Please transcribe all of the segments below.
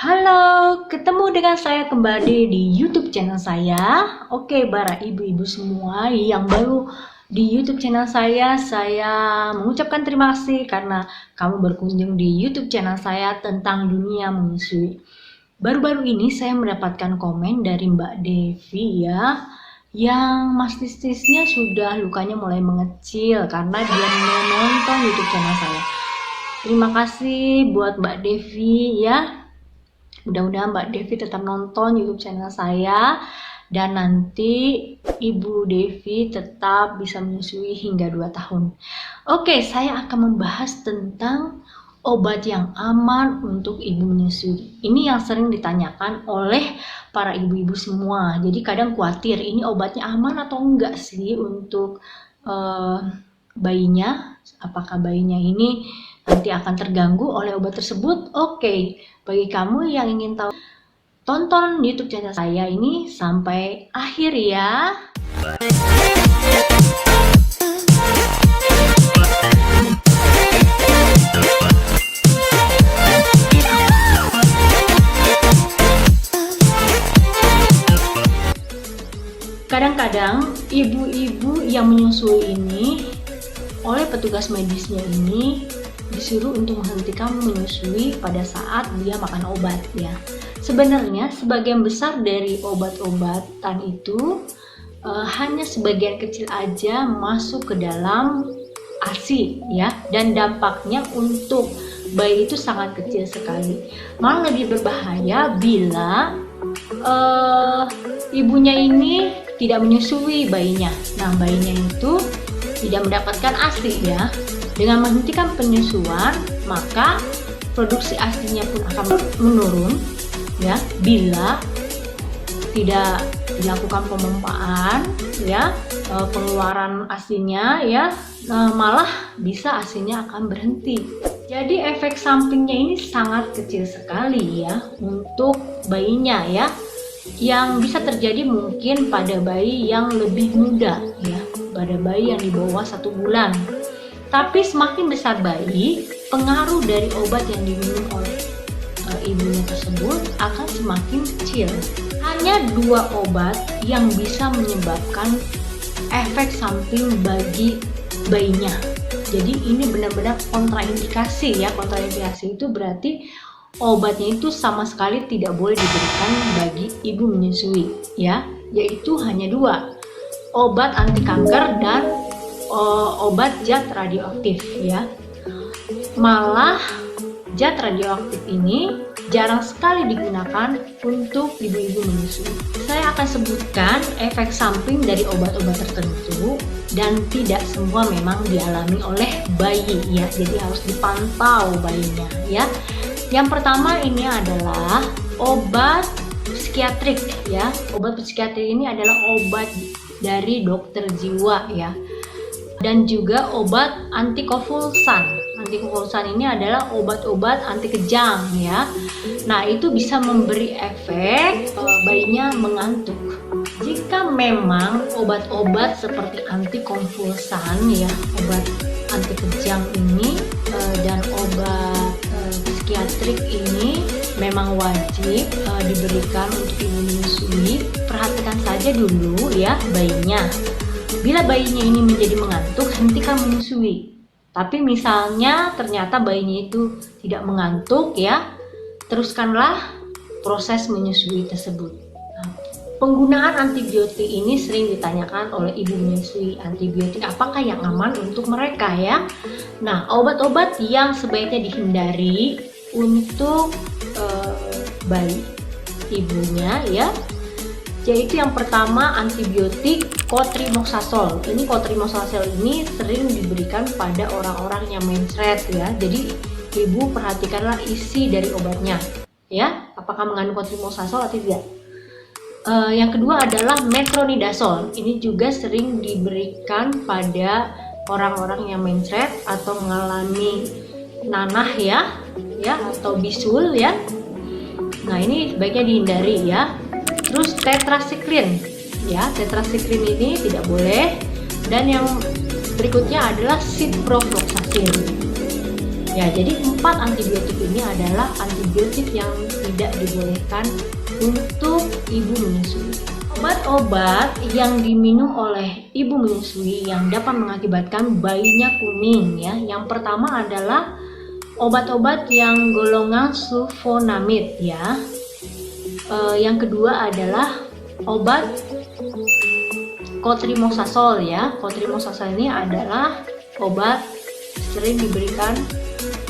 Halo, ketemu dengan saya kembali di YouTube channel saya. Oke, para ibu-ibu semua yang baru di YouTube channel saya mengucapkan terima kasih karena kamu berkunjung di YouTube channel saya tentang dunia menyusui. Baru-baru ini saya mendapatkan komen dari Mbak Devi ya, yang mastisnya sudah lukanya mulai mengecil karena dia menonton YouTube channel saya. Terima kasih buat Mbak Devi ya. Mudah-mudahan Mbak Devi tetap nonton YouTube channel saya dan nanti Ibu Devi tetap bisa menyusui hingga 2 tahun. Oke, saya akan membahas tentang obat yang aman untuk ibu menyusui. Ini yang sering ditanyakan oleh para ibu-ibu semua. Jadi kadang khawatir ini obatnya aman atau enggak sih untuk bayinya. Apakah bayinya ini nanti akan terganggu oleh obat tersebut? Oke, bagi kamu yang ingin tahu, tonton YouTube channel saya ini sampai akhir ya. Kadang-kadang ibu-ibu yang menyusui ini oleh petugas medisnya ini disuruh untuk menghentikan menyusui pada saat dia makan obat ya. Sebenarnya sebagian besar dari obat-obatan itu hanya sebagian kecil aja masuk ke dalam ASI ya, dan dampaknya untuk bayi itu sangat kecil sekali. Malah lebih berbahaya bila ibunya ini tidak menyusui bayinya. Nah, bayinya itu tidak mendapatkan ASI ya. Dengan menghentikan penyusuan, maka produksi ASINya pun akan menurun ya, bila tidak dilakukan pemompaan ya, pengeluaran ASINya ya, malah bisa ASINya akan berhenti. Jadi efek sampingnya ini sangat kecil sekali ya untuk bayinya ya, yang bisa terjadi mungkin pada bayi yang lebih muda ya, pada bayi yang di bawah 1 bulan. Tapi semakin besar bayi, pengaruh dari obat yang diminum oleh ibunya tersebut akan semakin kecil. Hanya 2 obat yang bisa menyebabkan efek samping bagi bayinya. Jadi ini benar-benar kontraindikasi ya. Kontraindikasi itu berarti obatnya itu sama sekali tidak boleh diberikan bagi ibu menyusui ya, yaitu hanya 2, obat anti kanker dan obat zat radioaktif ya. Malah zat radioaktif ini jarang sekali digunakan untuk ibu-ibu menyusui. Saya akan sebutkan efek samping dari obat-obat tertentu dan tidak semua memang dialami oleh bayi ya. Jadi harus dipantau bayinya ya. Yang pertama ini adalah obat psikiatrik ya. Obat psikiatrik ini adalah obat dari dokter jiwa ya. Dan juga obat antikonvulsan. Antikonvulsan ini adalah obat-obat anti kejang ya. Nah, itu bisa memberi efek bayinya mengantuk. Jika memang obat-obat seperti antikonvulsan ya, obat anti kejang ini dan obat psikiatrik ini memang wajib diberikan untuk ibu menyusui, perhatikan saja dulu ya bayinya. Bila bayinya ini menjadi mengantuk, hentikan menyusui. Tapi misalnya ternyata bayinya itu tidak mengantuk ya, teruskanlah proses menyusui tersebut. Nah, penggunaan antibiotik ini sering ditanyakan oleh ibu menyusui. Antibiotik apakah yang aman untuk mereka ya? Nah, obat-obat yang sebaiknya dihindari untuk bayi ibunya ya, yaitu yang pertama antibiotik cotrimoxazole. Ini cotrimoxazole ini sering diberikan pada orang-orang yang mensret ya. Jadi ibu perhatikanlah isi dari obatnya ya, apakah mengandung cotrimoxazole atau tidak. Yang kedua adalah metronidazole. Ini juga sering diberikan pada orang-orang yang mensret atau mengalami nanah ya atau bisul ya. Nah, ini sebaiknya dihindari ya. Terus tetracycline ya, tetracycline ini tidak boleh. Dan yang berikutnya adalah ciprofloxacin. Ya, jadi 4 antibiotik ini adalah antibiotik yang tidak dibolehkan untuk ibu menyusui. Obat-obat yang diminum oleh ibu menyusui yang dapat mengakibatkan bayinya kuning ya. Yang pertama adalah obat-obat yang golongan sulfonamid ya. Yang kedua adalah obat cotrimoxazole ya. Cotrimoxazole ini adalah obat sering diberikan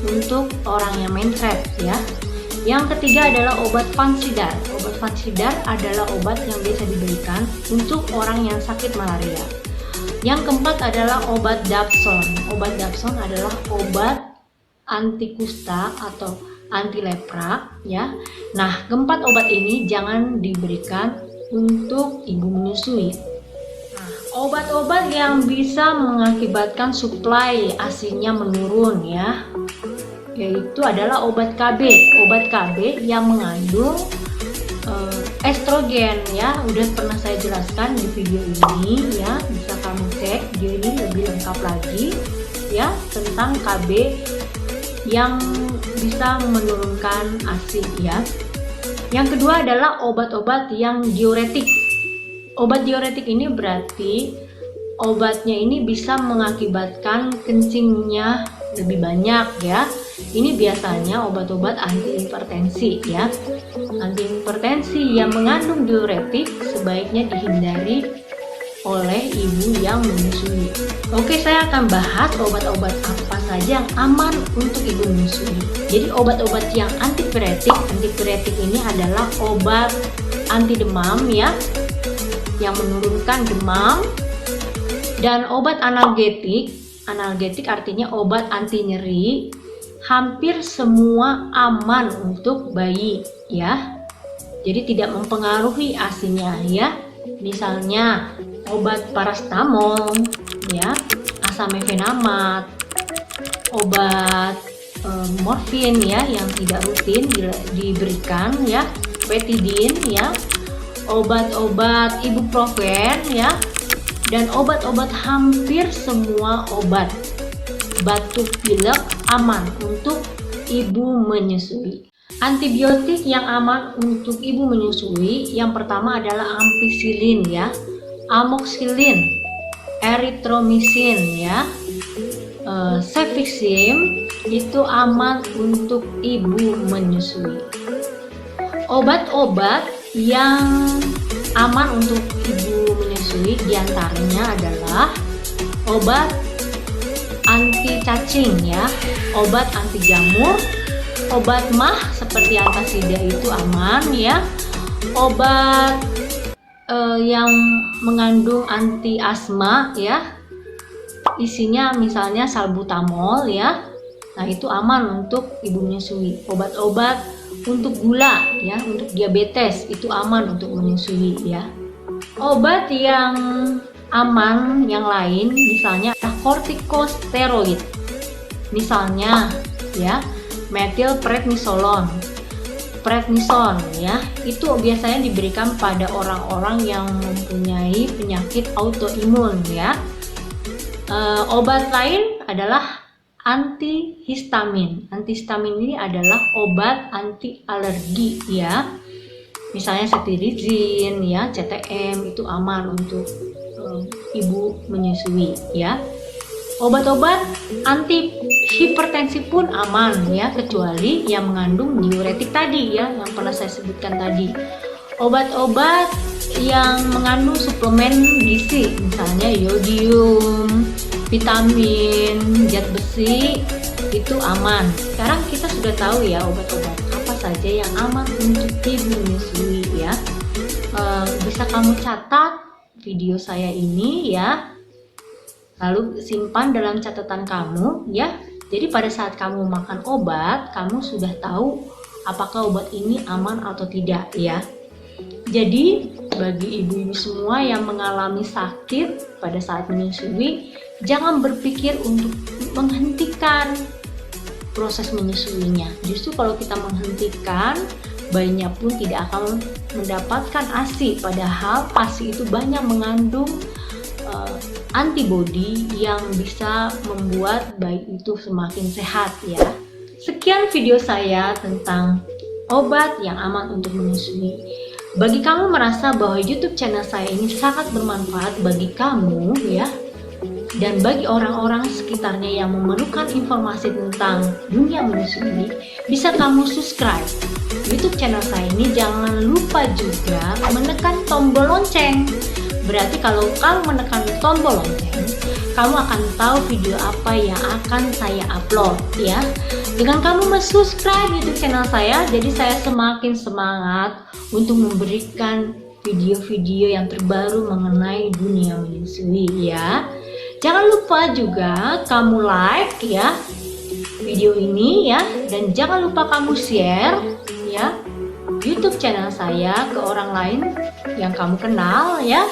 untuk orang yang mencret ya. Yang ketiga adalah obat fansidar. Obat fansidar adalah obat yang biasa diberikan untuk orang yang sakit malaria. Yang keempat adalah obat dapson. Obat dapson adalah obat anti kusta atau anti lepra ya. Nah, keempat obat ini jangan diberikan untuk ibu menyusui. Obat-obat yang bisa mengakibatkan suplai ASINya menurun ya, yaitu adalah obat KB. Obat KB yang mengandung estrogen ya, udah pernah saya jelaskan di video ini ya, bisa kamu cek video ini lebih lengkap lagi ya tentang KB yang bisa menurunkan ASI ya. Yang kedua adalah obat-obat yang diuretik. Obat diuretik ini berarti obatnya ini bisa mengakibatkan kencingnya lebih banyak ya. Ini biasanya obat-obat antihipertensi ya. Antihipertensi yang mengandung diuretik sebaiknya dihindari oleh ibu yang menyusui. Oke, saya akan bahas obat-obat apa saja yang aman untuk ibu menyusui. Jadi obat-obat yang antipiretik ini adalah obat anti demam ya, yang menurunkan demam, dan obat analgetik artinya obat anti nyeri. Hampir semua aman untuk bayi ya, jadi tidak mempengaruhi ASINya ya. Misalnya obat paracetamol ya, asamefenamat, obat morfin ya yang tidak rutin diberikan ya, petidin ya, obat-obat ibuprofen ya, dan obat-obat hampir semua obat batuk pilek aman untuk ibu menyusui. Antibiotik yang aman untuk ibu menyusui yang pertama adalah ampicillin ya, amoxicillin, erythromycin ya, cefixime itu aman untuk ibu menyusui. Obat-obat yang aman untuk ibu menyusui diantaranya adalah obat anti cacing ya, obat anti jamur, obat MAH seperti antasida itu aman ya, obat yang mengandung anti asma ya, isinya misalnya salbutamol ya, nah itu aman untuk ibu menyusui. Obat-obat untuk gula ya, untuk diabetes itu aman untuk menyusui ya. Obat yang aman yang lain misalnya kortikosteroid, misalnya ya methylprednisolone, prednison ya, itu biasanya diberikan pada orang-orang yang mempunyai penyakit autoimun ya. Obat lain adalah antihistamin. Antihistamin ini adalah obat anti alergi ya, misalnya cetirizine ya, CTM itu aman untuk ibu menyusui ya. Obat-obat anti hipertensi pun aman ya, kecuali yang mengandung diuretik tadi ya, yang pernah saya sebutkan tadi. Obat-obat yang mengandung suplemen gizi, misalnya yodium, vitamin, zat besi, itu aman. Sekarang kita sudah tahu ya obat-obat apa saja yang aman untuk ibu menyusui ya. Bisa kamu catat video saya ini ya, lalu simpan dalam catatan kamu ya. Jadi pada saat kamu makan obat, kamu sudah tahu apakah obat ini aman atau tidak ya. Jadi bagi ibu-ibu semua yang mengalami sakit pada saat menyusui, jangan berpikir untuk menghentikan proses menyusuinya. Justru kalau kita menghentikan, bayinya pun tidak akan mendapatkan ASI, padahal ASI itu banyak mengandung antibodi yang bisa membuat bayi itu semakin sehat ya. Sekian video saya tentang obat yang aman untuk menyusui. Bagi kamu merasa bahwa YouTube channel saya ini sangat bermanfaat bagi kamu ya, dan bagi orang-orang sekitarnya yang memerlukan informasi tentang dunia menyusui, bisa kamu subscribe YouTube channel saya ini. Jangan lupa juga menekan tombol lonceng. Berarti kalau kamu menekan tombol lonceng, kamu akan tahu video apa yang akan saya upload ya. Dengan kamu subscribe YouTube channel saya, jadi saya semakin semangat untuk memberikan video-video yang terbaru mengenai dunia menyusui ya. Jangan lupa juga kamu like ya video ini ya, dan jangan lupa kamu share ya YouTube channel saya ke orang lain yang kamu kenal ya.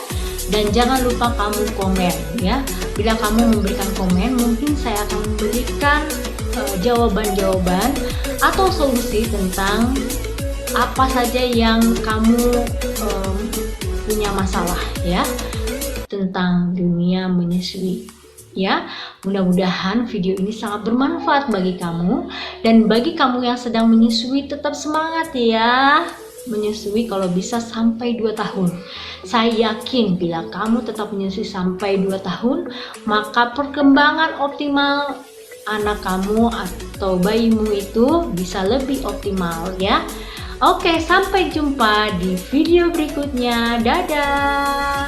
Dan jangan lupa kamu komen ya. Bila kamu memberikan komen, mungkin saya akan memberikan jawaban-jawaban atau solusi tentang apa saja yang kamu punya masalah ya tentang dunia menyusui ya. Mudah-mudahan video ini sangat bermanfaat bagi kamu, dan bagi kamu yang sedang menyusui tetap semangat ya. Menyusui kalau bisa sampai 2 tahun. Saya yakin bila kamu tetap menyusui sampai 2 tahun, maka perkembangan optimal anak kamu atau bayimu itu bisa lebih optimal ya. Oke, sampai jumpa di video berikutnya. Dadah.